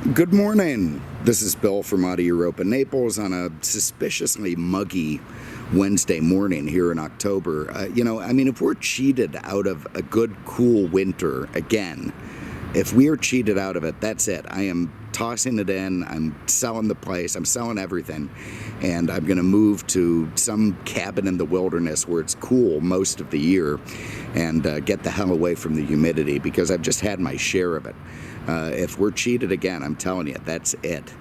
Good morning. This is Bill from Europa, Naples on a suspiciously muggy Wednesday morning here in October. If we're cheated out of a good, cool winter again, if we are cheated out of it, that's it. I am tossing it in. I'm selling the place. I'm selling everything. And I'm going to move to some cabin in the wilderness where it's cool most of the year and get the hell away from the humidity because I've just had my share of it. If we're cheated again, I'm telling you, that's it.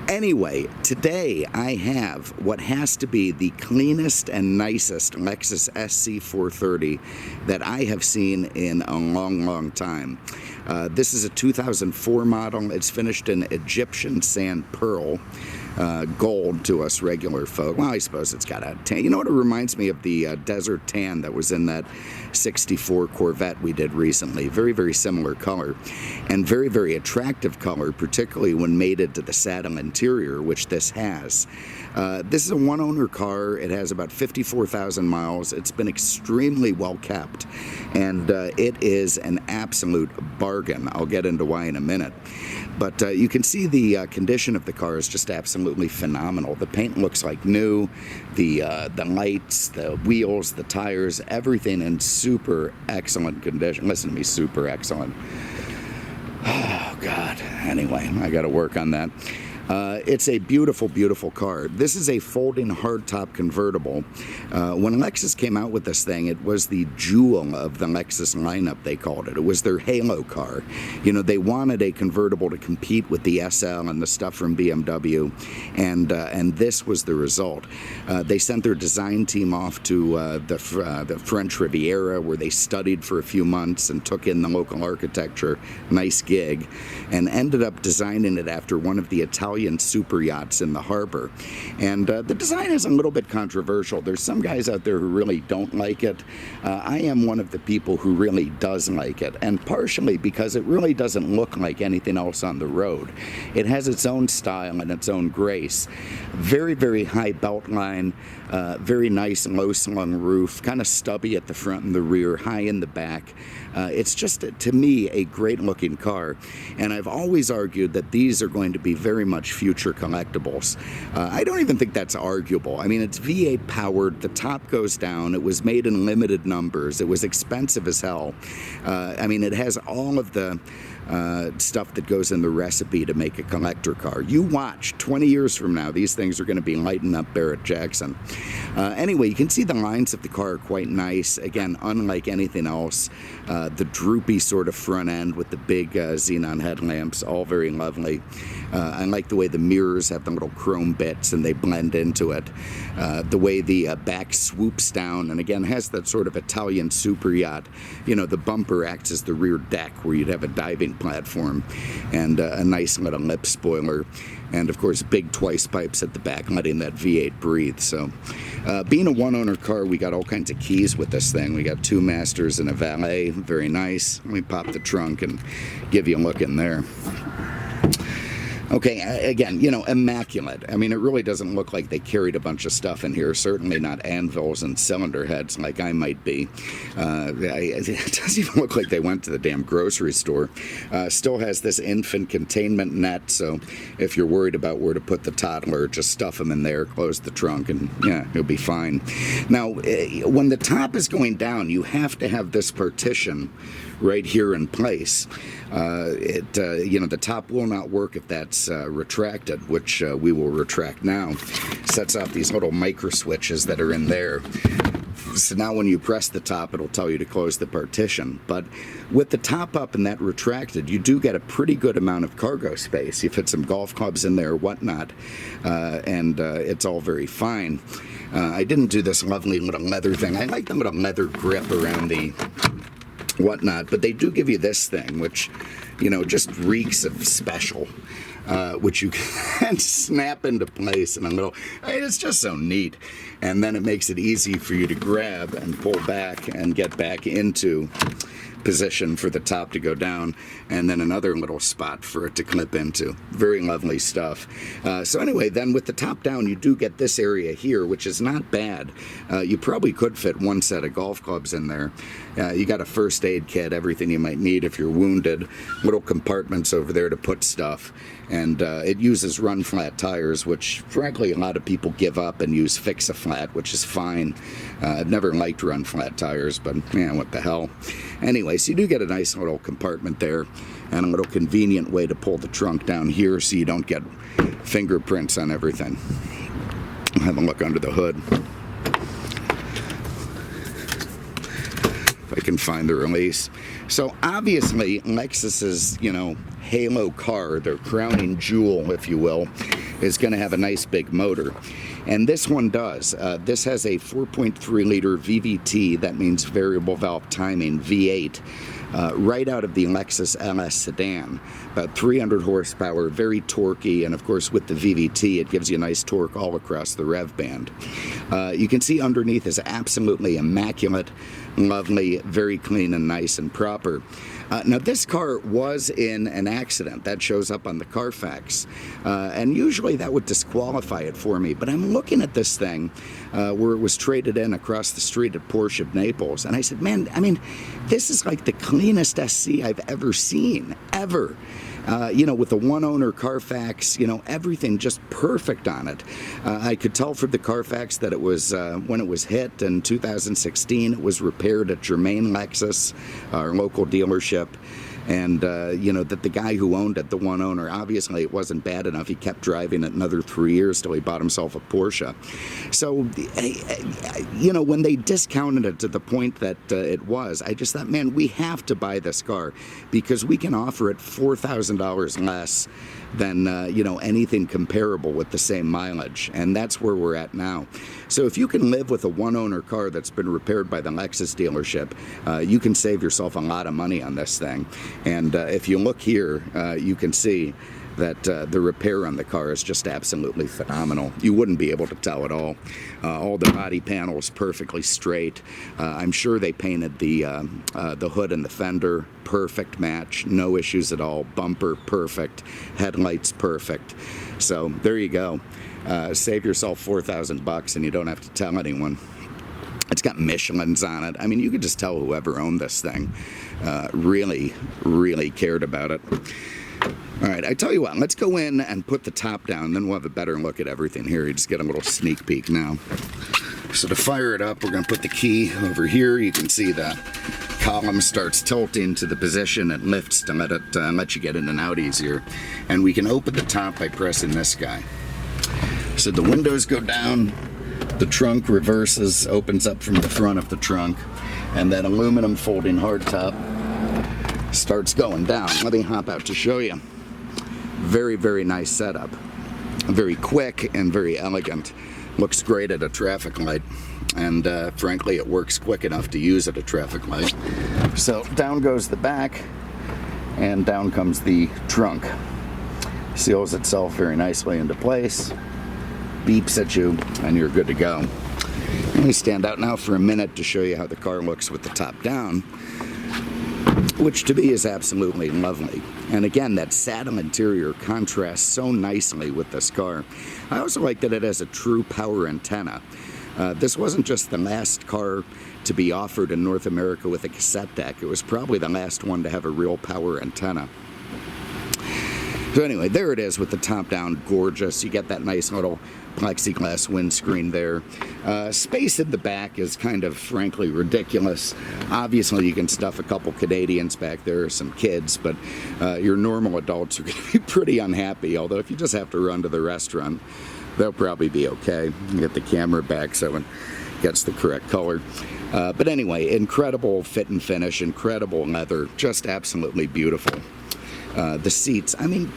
Anyway, today I have what has to be the cleanest and nicest Lexus SC430 that I have seen in a long, long time. This is a 2004 model. It's finished in Egyptian sand pearl. Gold to us regular folk. Well, I suppose it's got a tan. You know what? It reminds me of the desert tan that was in that 64 Corvette we did recently. Very, very similar color and very, very attractive color, particularly when mated to the saddle interior, which this has. This is a one-owner car. It has about 54,000 miles. It's been extremely well kept, and it is an absolute bargain. I'll get into why in a minute. But you can see the condition of the car is just absolutely phenomenal. The paint looks like new, the lights, the wheels, the tires, everything in super excellent condition. Listen to me, super excellent. Oh, God. Anyway, I got to work on that. It's a beautiful, beautiful car. This is a folding hardtop convertible. When Lexus came out with this thing, it was the jewel of the Lexus lineup, they called it. It was their halo car. You know, they wanted a convertible to compete with the SL and the stuff from BMW, and this was the result. They sent their design team off to the French Riviera, where they studied for a few months and took in the local architecture, nice gig, and ended up designing it after one of the Italian super yachts in the harbor. And the design is a little bit controversial. There's some guys out there who really don't like it. I am one of the people who really does like it, and partially because it really doesn't look like anything else on the road. It has its own style and its own grace. Very, very high belt line, very nice low slung roof, kind of stubby at the front and the rear, high in the back. It's just, to me, a great looking car, and I've always argued that these are going to be very much future collectibles. I don't even think that's arguable. I mean, it's V8 powered, the top goes down, it was made in limited numbers, it was expensive as hell. It has all of the stuff that goes in the recipe to make a collector car. You watch, 20 years from now, these things are going to be lighting up Barrett Jackson. Anyway, you can see the lines of the car are quite nice. Again, unlike anything else. The droopy sort of front end with the big xenon headlamps, all very lovely. I like the way the mirrors have the little chrome bits and they blend into it. The way the back swoops down and again has that sort of Italian super yacht. You know, the bumper acts as the rear deck where you'd have a diving platform and a nice little lip spoiler. And of course, big twice pipes at the back, letting that V8 breathe. So, being a one-owner car, we got all kinds of keys with this thing. We got 2 masters and a valet, very nice. Let me pop the trunk and give you a look in there. Okay, again, you know, immaculate. I mean, it really doesn't look like they carried a bunch of stuff in here. Certainly not anvils and cylinder heads like I might be. It doesn't even look like they went to the damn grocery store. Still has this infant containment net, so if you're worried about where to put the toddler, just stuff him in there, close the trunk, and yeah, he'll be fine. Now, when the top is going down, you have to have this partition right here in place. The top will not work if that's retracted, which we will retract now. Sets off these little micro switches that are in there. So now when you press the top, it'll tell you to close the partition. But with the top up and that retracted, you do get a pretty good amount of cargo space. You fit some golf clubs in there or whatnot, and it's all very fine. I didn't do this lovely little leather thing. I like the little leather grip around the whatnot, but they do give you this thing, which, you know, just reeks of special, which you can snap into place in a little, it's just so neat. And then it makes it easy for you to grab and pull back and get back into position for the top to go down, and then another little spot for it to clip into. Very lovely stuff. So anyway, then with the top down, you do get this area here, which is not bad. You probably could fit one set of golf clubs in there. You got a first aid kit, everything you might need if you're wounded, little compartments over there to put stuff, and it uses run flat tires, which frankly a lot of people give up and use fix-a-flat, which is fine. I've never liked run flat tires, but man, what the hell. Anyway, so you do get a nice little compartment there and a little convenient way to pull the trunk down here so you don't get fingerprints on everything. I'll have a look under the hood. If I can find the release. So obviously Lexus's, halo car, their crowning jewel, if you will, is going to have a nice big motor. And this one does. This has a 4.3 liter VVT, that means variable valve timing, V8, right out of the Lexus LS sedan. About 300 horsepower, very torquey, and of course with the VVT it gives you a nice torque all across the rev band. You can see underneath is absolutely immaculate, lovely, very clean and nice and proper. Now this car was in an accident. That shows up on the Carfax, and usually that would disqualify it for me, but I'm looking at this thing where it was traded in across the street at Porsche of Naples, and I said, man, this is like the cleanest SC I've ever seen, ever. With the one-owner Carfax, everything just perfect on it. I could tell from the Carfax that it was, when it was hit in 2016, it was repaired at Germain Lexus, our local dealership. And, that the guy who owned it, the one owner, obviously it wasn't bad enough. He kept driving it another 3 years till he bought himself a Porsche. So, when they discounted it to the point that it was, I just thought, man, we have to buy this car because we can offer it $4,000 less than, anything comparable with the same mileage. And that's where we're at now. So if you can live with a one-owner car that's been repaired by the Lexus dealership, you can save yourself a lot of money on this thing. And if you look here, you can see that the repair on the car is just absolutely phenomenal. You wouldn't be able to tell at all. All the body panels perfectly straight. I'm sure they painted the hood and the fender, perfect match, no issues at all. Bumper perfect, headlights perfect. So there you go. Save yourself $4,000 and you don't have to tell anyone. It's got Michelin's on it. You could just tell whoever owned this thing really, really cared about it. All right, I tell you what, let's go in and put the top down, then we'll have a better look at everything here. You just get a little sneak peek now. So to fire it up, we're going to put the key over here. You can see the column starts tilting to the position it lifts to let you get in and out easier. And we can open the top by pressing this guy. So the windows go down, the trunk reverses, opens up from the front of the trunk, and that aluminum folding hardtop starts going down. Let me hop out to show you. Very, very nice setup. Very quick and very elegant. Looks great at a traffic light. And frankly, it works quick enough to use at a traffic light. So down goes the back, and down comes the trunk. Seals itself very nicely into place. Beeps at you, and you're good to go. Let me stand out now for a minute to show you how the car looks with the top down, which to me is absolutely lovely. And again, that saddle interior contrasts so nicely with this car. I also like that it has a true power antenna. This wasn't just the last car to be offered in North America with a cassette deck. It was probably the last one to have a real power antenna. So anyway, there it is with the top down, gorgeous. You get that nice little plexiglass windscreen there. Space in the back is kind of, frankly, ridiculous. Obviously, you can stuff a couple Canadians back there, some kids, but your normal adults are going to be pretty unhappy, although if you just have to run to the restaurant, they'll probably be okay. You get the camera back so it gets the correct color. But anyway, incredible fit and finish, incredible leather, just absolutely beautiful. The seats,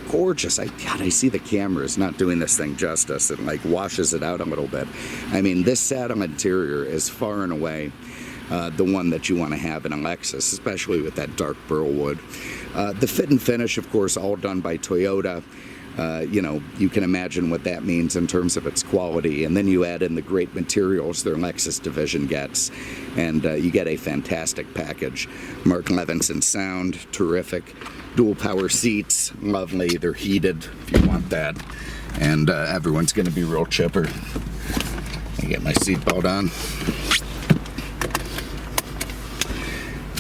gorgeous. I see the cameras not doing this thing justice. It washes it out a little bit. This saddle interior is far and away the one that you want to have in a Lexus, especially with that dark burl wood. The fit and finish, of course, all done by Toyota. you know, you can imagine what that means in terms of its quality. And then you add in the great materials their Lexus division gets, and you get a fantastic package. Mark Levinson sound, terrific. Dual power seats, lovely. They're heated if you want that. And everyone's going to be real chipper. I get my seatbelt on.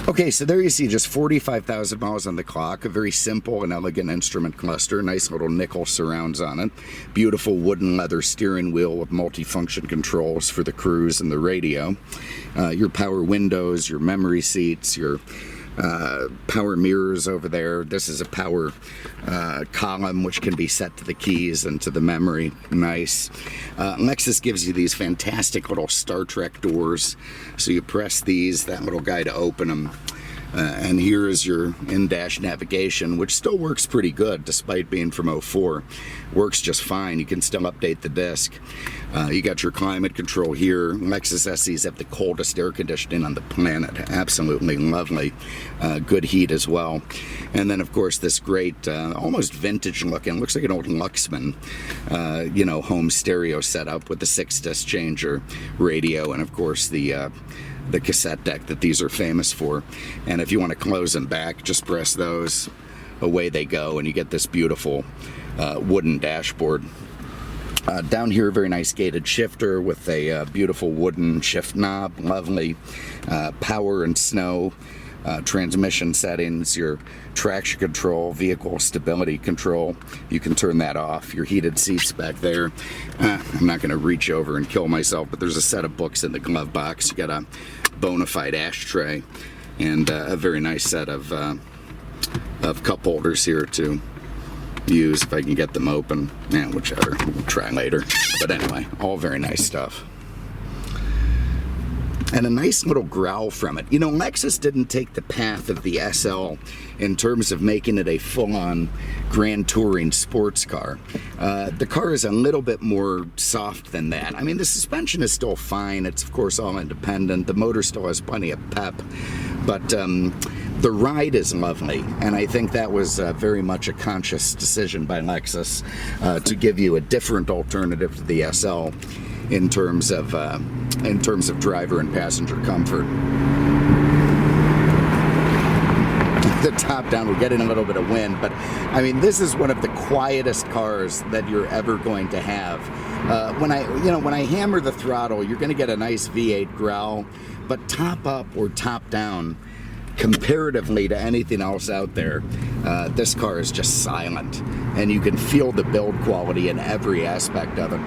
Okay, so there you see just 45,000 miles on the clock, a very simple and elegant instrument cluster, nice little nickel surrounds on it, beautiful wooden leather steering wheel with multifunction controls for the cruise and the radio, your power windows, your memory seats, your power mirrors over there. This is a power column which can be set to the keys and to the memory. Nice. Lexus gives you these fantastic little Star Trek doors. So you press these, that little guy to open them. And here is your in-dash navigation, which still works pretty good despite being from '04. Works just fine. You can still update the disc. You got your climate control here. Lexus SCs have the coldest air conditioning on the planet. Absolutely lovely. Good heat as well. And then, of course, this great, almost vintage looking, looks like an old Luxman, you know, home stereo setup with the 6-disc changer, radio, and, of course, the cassette deck that these are famous for. And if you want to close them back, just press those, away they go, and you get this beautiful wooden dashboard. Down here, a very nice gated shifter with a beautiful wooden shift knob, lovely. Power and snow, transmission settings, your traction control, vehicle stability control. You can turn that off. Your heated seats back there. I'm not going to reach over and kill myself, but there's a set of books in the glove box. You got a bona fide ashtray and a very nice set of cup holders here to use if I can get them open. Yeah, whichever. We'll try later. But anyway, all very nice stuff. And a nice little growl from it. You know, Lexus didn't take the path of the SL in terms of making it a full-on grand touring sports car. The car is a little bit more soft than that. I mean, the suspension is still fine. It's, of course, all independent. The motor still has plenty of pep. But the ride is lovely. And I think that was very much a conscious decision by Lexus to give you a different alternative to the SL in terms of driver and passenger comfort. The top down, we're getting a little bit of wind, but I mean, this is one of the quietest cars that you're ever going to have. When I hammer the throttle, you're going to get a nice V8 growl, but top up or top down, comparatively to anything else out there, this car is just silent, and you can feel the build quality in every aspect of it.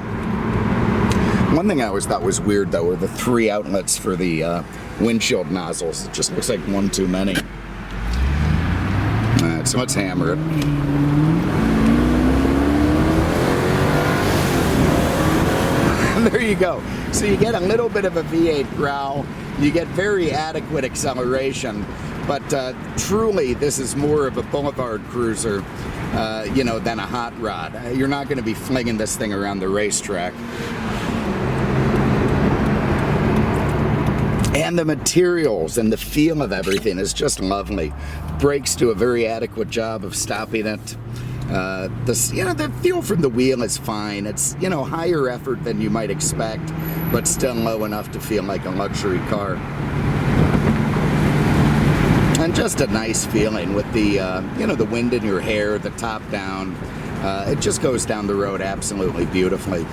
One thing I always thought was weird, though, were the 3 outlets for the windshield nozzles. It just looks like one too many. So let's hammer it. There you go. So you get a little bit of a V8 growl. You get very adequate acceleration. But truly, this is more of a boulevard cruiser, than a hot rod. You're not going to be flinging this thing around the racetrack. And the materials and the feel of everything is just lovely. Brakes do a very adequate job of stopping it. The feel from the wheel is fine. It's, higher effort than you might expect, but still low enough to feel like a luxury car. And just a nice feeling with the, the wind in your hair, the top down. It just goes down the road absolutely beautifully.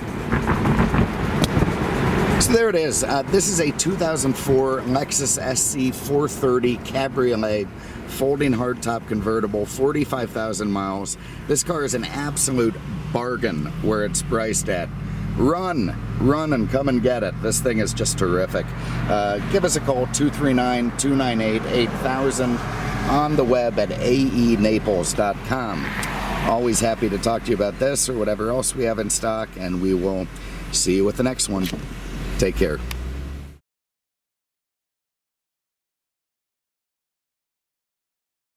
So there it is. This is a 2004 Lexus SC430 Cabriolet folding hardtop convertible, 45,000 miles. This car is an absolute bargain where it's priced at. Run and come and get it. This thing is just terrific. Give us a call, 239-298-8000, on the web at aenaples.com. Always happy to talk to you about this or whatever else we have in stock, and we will see you with the next one. Take care.